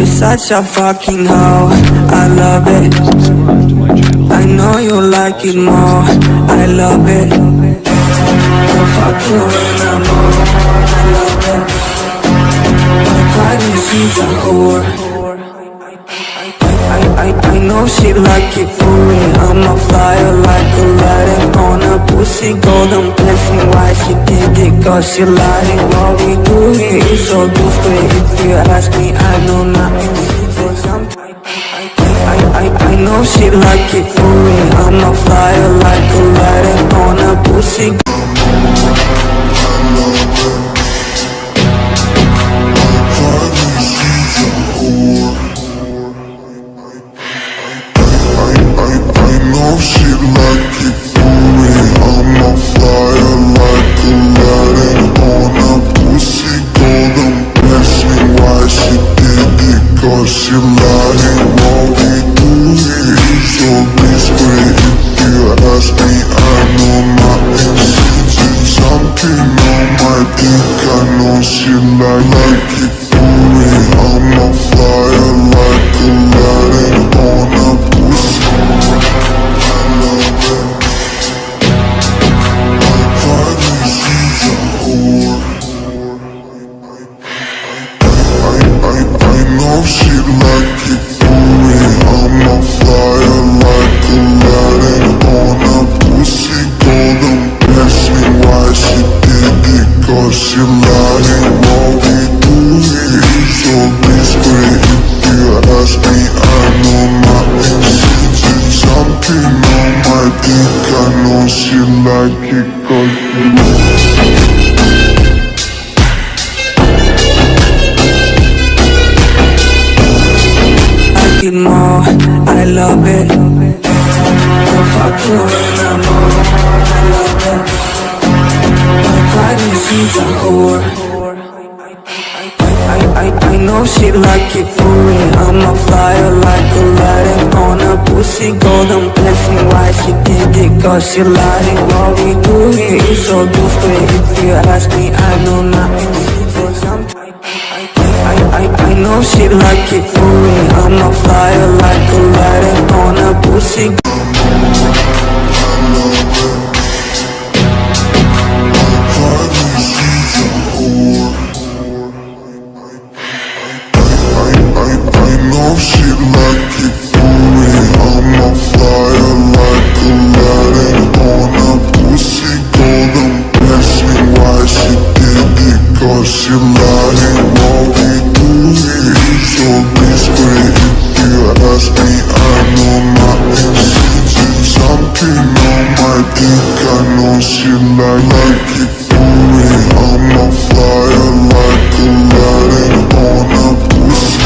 You're such a fucking hoe, I love it. I know you like it more, I love it. I'll fuck you when I'm old, I love it. My private, she's a whore. I know she like it for me. I'm a flyer like Aladdin on a pussy golden blessing. Why she did it? Cause she lied. What we do here is so discreet. If you ask me, I know nothing. I know she like it for me. I'm a flyer like Aladdin on a pussy. She like it for me. I'm a flyer like Aladdin on a pussy golden blessing. Why she did it? Cause she lying. What we do here is so discreet. If you ask me, I know nothing. She's something on my dick. I know she like it for me. I'm a flyer like Aladdin on a pussy. She like it for me. I'm a flyer like Aladdin on a pussy golden blessing. Why she did it? Cause she lying. What we do here is so discreet. If you ask me, I know nothing. She's something on my dick. I know she like it cause she more, I love it. I'll fuck you when I'm old, I love it. My private, she's a whore. I know she like it for me. I'm a flyer like Aladdin on a pussy golden blessing. Why she did it? Cause she lied. What we do here is so discreet. If you ask me, I know nothing. I know she like it for me. I'm a flyer like Aladdin on a pussy. I know she like it for me. I'm a flyer like Aladdin on a pussy golden blessing. Why she did it? Cause she lying. What we do here is so discreet. If you ask me, I know nothing. She's something on my dick. I know she like it for me. I'm a flyer like Aladdin on a pussy.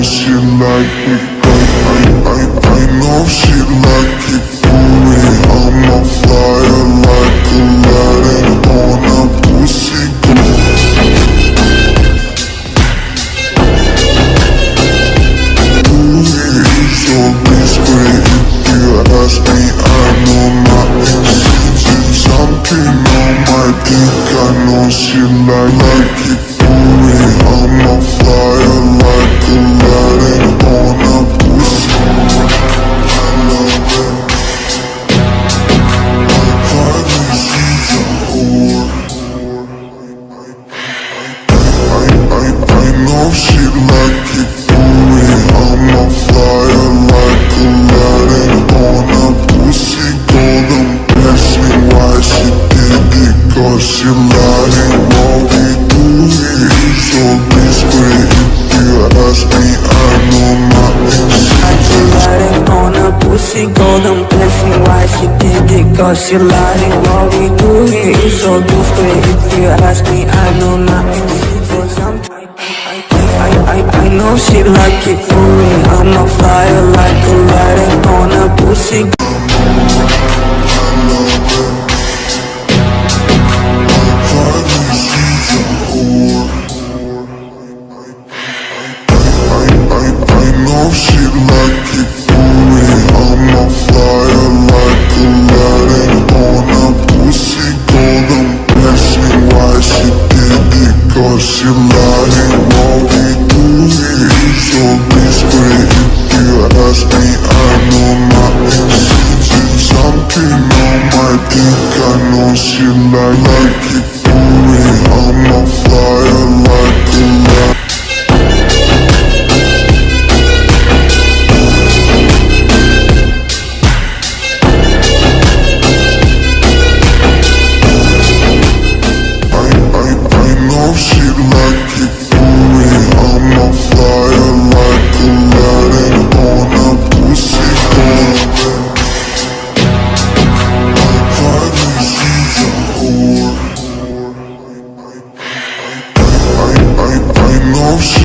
she like it. I know she like it for me. I'm on fire like Aladdin on a pussy. So discreet, if you ask me, I know nothing. She's something on my dick, I know she like it for me. I'm on fire like Aladdin on a pussy. I love it. Finally she's a whore. I know she like it for me. I'm on fire like Aladdin on a pussy. Golden blessing, why she did it? Cause she lied and what we do is so discreet. If you ask me, I know nothing. Riding on a pussy, golden blessing. Why she did it? Cause she lying. What we do here is so discreet. If you ask me, I know nothing. I know she like it for me. I'm a fire like a riding on a pussy. Finally she's a whore. I know she like it